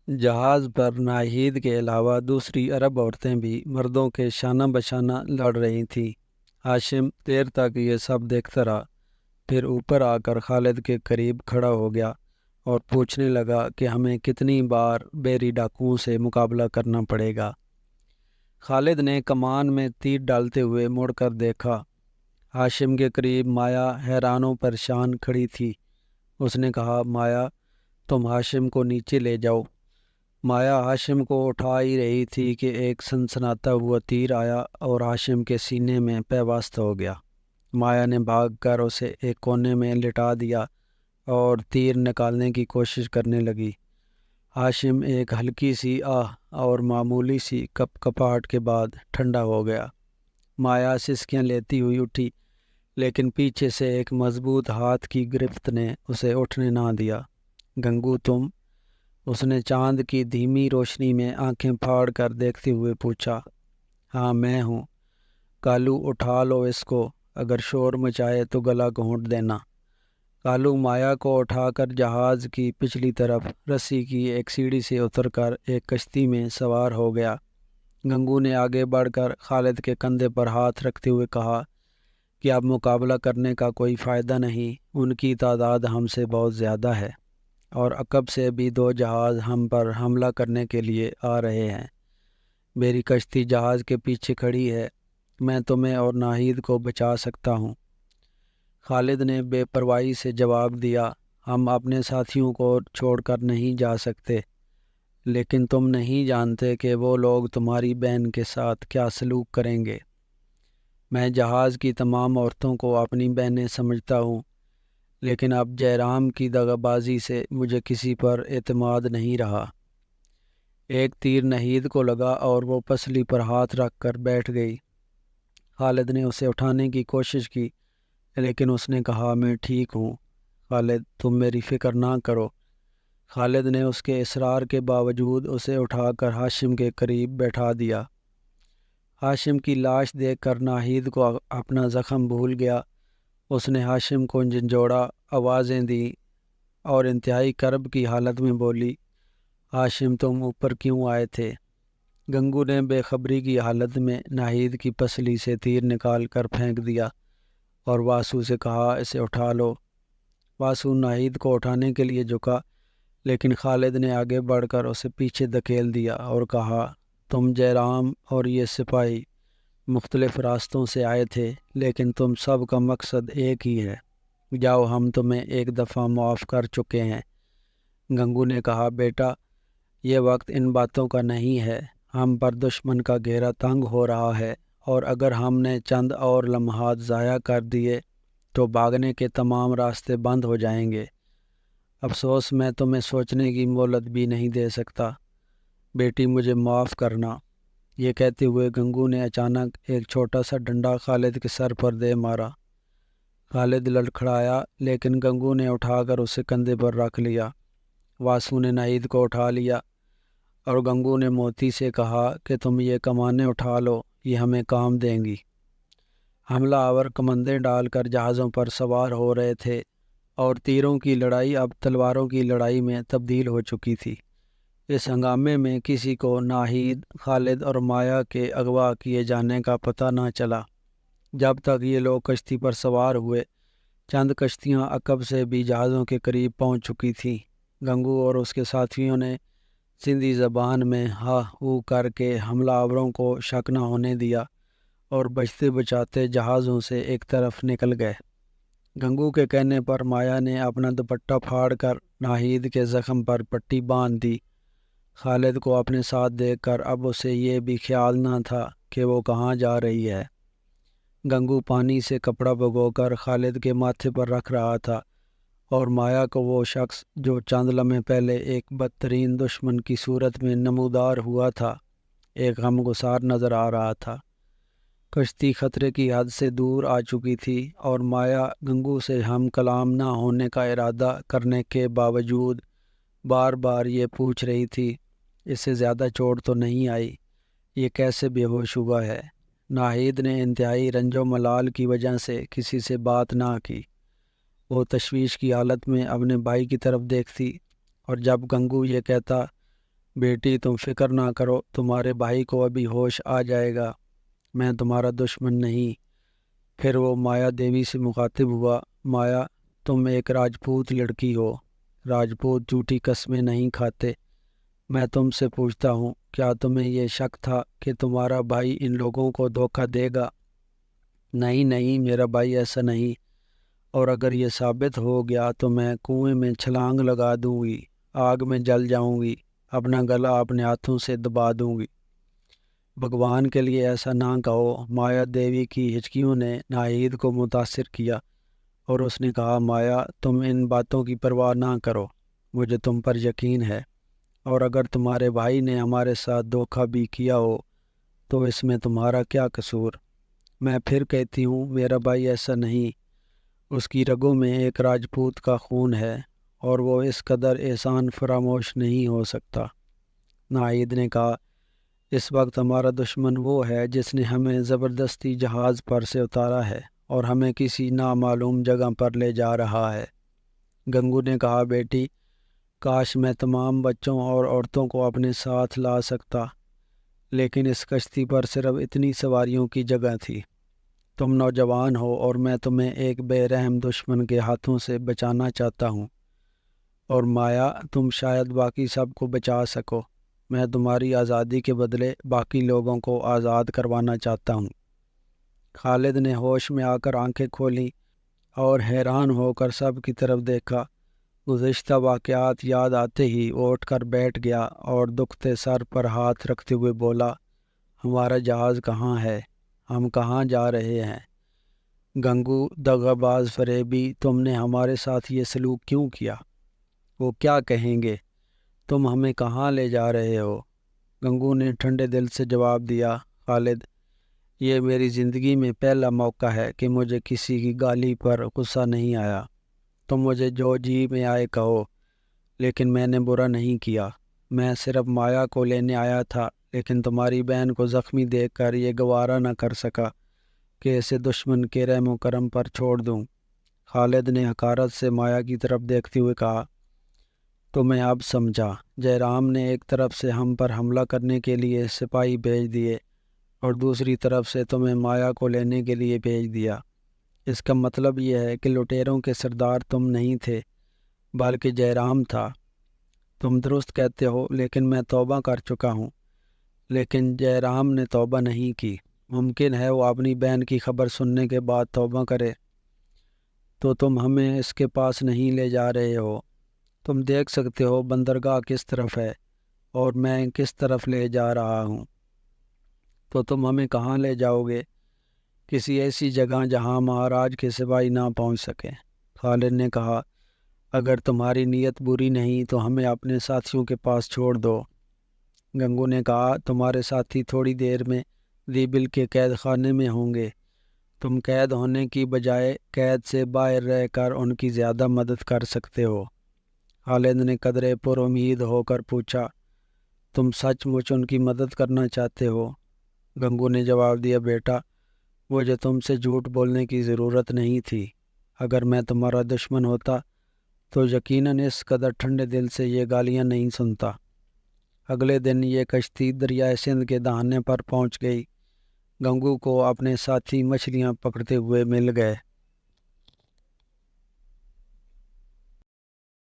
جہاز پر ناہید کے علاوہ دوسری عرب عورتیں بھی مردوں کے شانہ بشانہ لڑ رہی تھیں۔ ہاشم دیر تک یہ سب دیکھتا رہا، پھر اوپر آ کر خالد کے قریب کھڑا ہو گیا اور پوچھنے لگا کہ ہمیں کتنی بار بیری ڈاکوؤں سے مقابلہ کرنا پڑے گا۔ خالد نے کمان میں تیر ڈالتے ہوئے مڑ کر دیکھا۔ ہاشم کے قریب مایا حیران و پریشان کھڑی تھی۔ اس نے کہا، مایا، تم ہاشم کو نیچے لے جاؤ۔ مایا ہاشم کو اٹھا ہی رہی تھی کہ ایک سنسناتا ہوا تیر آیا اور ہاشم کے سینے میں پیوست ہو گیا۔ مایا نے بھاگ کر اسے ایک کونے میں لٹا دیا اور تیر نکالنے کی کوشش کرنے لگی۔ ہاشم ایک ہلکی سی آہ اور معمولی سی کپ کپاہٹ کے بعد ٹھنڈا ہو گیا۔ مایا سسکیاں لیتی ہوئی اٹھی، لیکن پیچھے سے ایک مضبوط ہاتھ کی گرفت نے اسے اٹھنے نہ دیا۔ گنگو، تم؟ اس نے چاند کی دھیمی روشنی میں آنکھیں پھاڑ کر دیکھتے ہوئے پوچھا۔ ہاں، میں ہوں۔ کالو، اٹھا لو اس کو، اگر شور مچائے تو گلا گھونٹ دینا۔ کالو مایا کو اٹھا کر جہاز کی پچھلی طرف رسی کی ایک سیڑھی سے اتر کر ایک کشتی میں سوار ہو گیا۔ گنگو نے آگے بڑھ کر خالد کے کندھے پر ہاتھ رکھتے ہوئے کہا کہ اب مقابلہ کرنے کا کوئی فائدہ نہیں، ان کی تعداد ہم سے بہت زیادہ ہے، اور عقب سے بھی 2 جہاز ہم پر حملہ کرنے کے لیے آ رہے ہیں۔ میری کشتی جہاز کے پیچھے کھڑی ہے، میں تمہیں اور ناہید کو بچا سکتا ہوں۔ خالد نے بے پرواہی سے جواب دیا، ہم اپنے ساتھیوں کو چھوڑ کر نہیں جا سکتے، لیکن تم نہیں جانتے کہ وہ لوگ تمہاری بہن کے ساتھ کیا سلوک کریں گے۔ میں جہاز کی تمام عورتوں کو اپنی بہنیں سمجھتا ہوں، لیکن اب جیرام کی دغا بازی سے مجھے کسی پر اعتماد نہیں رہا۔ ایک تیر ناہید کو لگا اور وہ پسلی پر ہاتھ رکھ کر بیٹھ گئی۔ خالد نے اسے اٹھانے کی کوشش کی، لیکن اس نے کہا، میں ٹھیک ہوں خالد، تم میری فکر نہ کرو۔ خالد نے اس کے اصرار کے باوجود اسے اٹھا کر ہاشم کے قریب بیٹھا دیا۔ ہاشم کی لاش دیکھ کر ناہید کو اپنا زخم بھول گیا۔ اس نے ہاشم کو جھنجھوڑا، آوازیں دیں اور انتہائی کرب کی حالت میں بولی، ہاشم، تم اوپر کیوں آئے تھے؟ گنگو نے بے خبری کی حالت میں ناہید کی پسلی سے تیر نکال کر پھینک دیا اور واسو سے کہا، اسے اٹھا لو۔ واسو ناہید کو اٹھانے کے لیے جھکا، لیکن خالد نے آگے بڑھ کر اسے پیچھے دھکیل دیا اور کہا، تم جیرام اور یہ سپاہی مختلف راستوں سے آئے تھے، لیکن تم سب کا مقصد ایک ہی ہے۔ جاؤ، ہم تمہیں ایک دفعہ معاف کر چکے ہیں۔ گنگو نے کہا، بیٹا، یہ وقت ان باتوں کا نہیں ہے۔ ہم پر دشمن کا گھیرا تنگ ہو رہا ہے، اور اگر ہم نے چند اور لمحات ضائع کر دیے تو بھاگنے کے تمام راستے بند ہو جائیں گے۔ افسوس، میں تمہیں سوچنے کی مہلت بھی نہیں دے سکتا۔ بیٹی، مجھے معاف کرنا۔ یہ کہتے ہوئے گنگو نے اچانک ایک چھوٹا سا ڈنڈا خالد کے سر پر دے مارا۔ خالد لڑکھڑایا، لیکن گنگو نے اٹھا کر اسے کندھے پر رکھ لیا۔ واسو نے ناہید کو اٹھا لیا اور گنگو نے موتی سے کہا کہ تم یہ کمانیں اٹھا لو، یہ ہمیں کام دیں گی۔ حملہ آور کمندیں ڈال کر جہازوں پر سوار ہو رہے تھے، اور تیروں کی لڑائی اب تلواروں کی لڑائی میں تبدیل ہو چکی تھی۔ اس ہنگامے میں کسی کو ناہید، خالد اور مایا کے اغوا کیے جانے کا پتہ نہ چلا۔ جب تک یہ لوگ کشتی پر سوار ہوئے، چند کشتیاں عقب سے بھی جہازوں کے قریب پہنچ چکی تھیں۔ گنگو اور اس کے ساتھیوں نے سندھی زبان میں ہا ہو کر کے حملہ آوروں کو شک نہ ہونے دیا اور بچتے بچاتے جہازوں سے ایک طرف نکل گئے۔ گنگو کے کہنے پر مایا نے اپنا دوپٹہ پھاڑ کر ناہید کے زخم پر پٹی باندھ دی۔ خالد کو اپنے ساتھ دیکھ کر اب اسے یہ بھی خیال نہ تھا کہ وہ کہاں جا رہی ہے۔ گنگو پانی سے کپڑا بھگو کر خالد کے ماتھے پر رکھ رہا تھا، اور مایا کو وہ شخص جو چند لمحے پہلے ایک بدترین دشمن کی صورت میں نمودار ہوا تھا، ایک غمگسار نظر آ رہا تھا۔ کشتی خطرے کی حد سے دور آ چکی تھی، اور مایا گنگو سے ہم کلام نہ ہونے کا ارادہ کرنے کے باوجود بار بار یہ پوچھ رہی تھی، اس سے زیادہ چوٹ تو نہیں آئی؟ یہ کیسے بے ہوش ہوا ہے؟ ناہید نے انتہائی رنج و ملال کی وجہ سے کسی سے بات نہ کی۔ وہ تشویش کی حالت میں اپنے بھائی کی طرف دیکھتی، اور جب گنگو یہ کہتا بیٹی تم فکر نہ کرو، تمہارے بھائی کو ابھی ہوش آ جائے گا، میں تمہارا دشمن نہیں۔ پھر وہ مایا دیوی سے مخاطب ہوا، مایا تم ایک راجپوت لڑکی ہو، راجپوت جھوٹی قسمیں نہیں کھاتے۔ میں تم سے پوچھتا ہوں، کیا تمہیں یہ شک تھا کہ تمہارا بھائی ان لوگوں کو دھوکہ دے گا؟ نہیں نہیں، میرا بھائی ایسا نہیں، اور اگر یہ ثابت ہو گیا تو میں کنویں میں چھلانگ لگا دوں گی، آگ میں جل جاؤں گی، اپنا گلا اپنے ہاتھوں سے دبا دوں گی۔ بھگوان کے لیے ایسا نہ کہو۔ مایا دیوی کی ہچکیوں نے ناہید کو متاثر کیا اور اس نے کہا، مایا تم ان باتوں کی پرواہ نہ کرو، مجھے تم پر یقین ہے، اور اگر تمہارے بھائی نے ہمارے ساتھ دھوکہ بھی کیا ہو تو اس میں تمہارا کیا قصور؟ میں پھر کہتی ہوں، میرا بھائی ایسا نہیں، اس کی رگوں میں ایک راجپوت کا خون ہے، اور وہ اس قدر احسان فراموش نہیں ہو سکتا۔ ناہید نے کہا، اس وقت ہمارا دشمن وہ ہے جس نے ہمیں زبردستی جہاز پر سے اتارا ہے اور ہمیں کسی نامعلوم جگہ پر لے جا رہا ہے۔ گنگو نے کہا، بیٹی کاش میں تمام بچوں اور عورتوں کو اپنے ساتھ لا سکتا، لیکن اس کشتی پر صرف اتنی سواریوں کی جگہ تھی۔ تم نوجوان ہو اور میں تمہیں ایک بے رحم دشمن کے ہاتھوں سے بچانا چاہتا ہوں، اور مایا تم شاید باقی سب کو بچا سکو۔ میں تمہاری آزادی کے بدلے باقی لوگوں کو آزاد کروانا چاہتا ہوں۔ خالد نے ہوش میں آ کر آنکھیں کھولیں اور حیران ہو کر سب کی طرف دیکھا۔ گزشتہ واقعات یاد آتے ہی وہ اٹھ کر بیٹھ گیا اور دکھتے سر پر ہاتھ رکھتے ہوئے بولا، ہمارا جہاز کہاں ہے؟ ہم کہاں جا رہے ہیں؟ گنگو دغا باز فریبی، تم نے ہمارے ساتھ یہ سلوک کیوں کیا؟ وہ کیا کہیں گے؟ تم ہمیں کہاں لے جا رہے ہو؟ گنگو نے ٹھنڈے دل سے جواب دیا، خالد یہ میری زندگی میں پہلا موقع ہے کہ مجھے کسی کی گالی پر غصہ نہیں آیا۔ تم مجھے جو جی میں آئے کہو، لیکن میں نے برا نہیں کیا۔ میں صرف مایا کو لینے آیا تھا، لیکن تمہاری بہن کو زخمی دیکھ کر یہ گوارا نہ کر سکا کہ اسے دشمن کے رحم و کرم پر چھوڑ دوں۔ خالد نے حقارت سے مایا کی طرف دیکھتے ہوئے کہا، تو میں اب سمجھا، جے رام نے ایک طرف سے ہم پر حملہ کرنے کے لیے سپاہی بھیج دیے اور دوسری طرف سے تمہیں مایا کو لینے کے لیے بھیج دیا۔ اس کا مطلب یہ ہے کہ لٹیروں کے سردار تم نہیں تھے، بلکہ جے رام تھا۔ تم درست کہتے ہو، لیکن میں توبہ کر چکا ہوں۔ لیکن جے رام نے توبہ نہیں کی۔ ممکن ہے وہ اپنی بہن کی خبر سننے کے بعد توبہ کرے۔ تو تم ہمیں اس کے پاس نہیں لے جا رہے ہو۔ تم دیکھ سکتے ہو بندرگاہ کس طرف ہے اور میں کس طرف لے جا رہا ہوں۔ تو تم ہمیں کہاں لے جاؤ گے؟ کسی ایسی جگہ جہاں مہاراج کے سپاہی نہ پہنچ سکیں۔ خالد نے کہا، اگر تمہاری نیت بری نہیں تو ہمیں اپنے ساتھیوں کے پاس چھوڑ دو۔ گنگو نے کہا، تمہارے ساتھی تھوڑی دیر میں لیبل کے قید خانے میں ہوں گے، تم قید ہونے کی بجائے قید سے باہر رہ کر ان کی زیادہ مدد کر سکتے ہو۔ خالد نے قدرے پر امید ہو کر پوچھا، تم سچ مچ ان کی مدد کرنا چاہتے ہو؟ گنگو نے جواب دیا، بیٹا مجھے تم سے جھوٹ بولنے کی ضرورت نہیں تھی۔ اگر میں تمہارا دشمن ہوتا تو یقیناً اس قدر ٹھنڈے دل سے یہ گالیاں نہیں سنتا۔ اگلے دن یہ کشتی دریائے سندھ کے دہانے پر پہنچ گئی۔ گنگو کو اپنے ساتھی مچھلیاں پکڑتے ہوئے مل گئے۔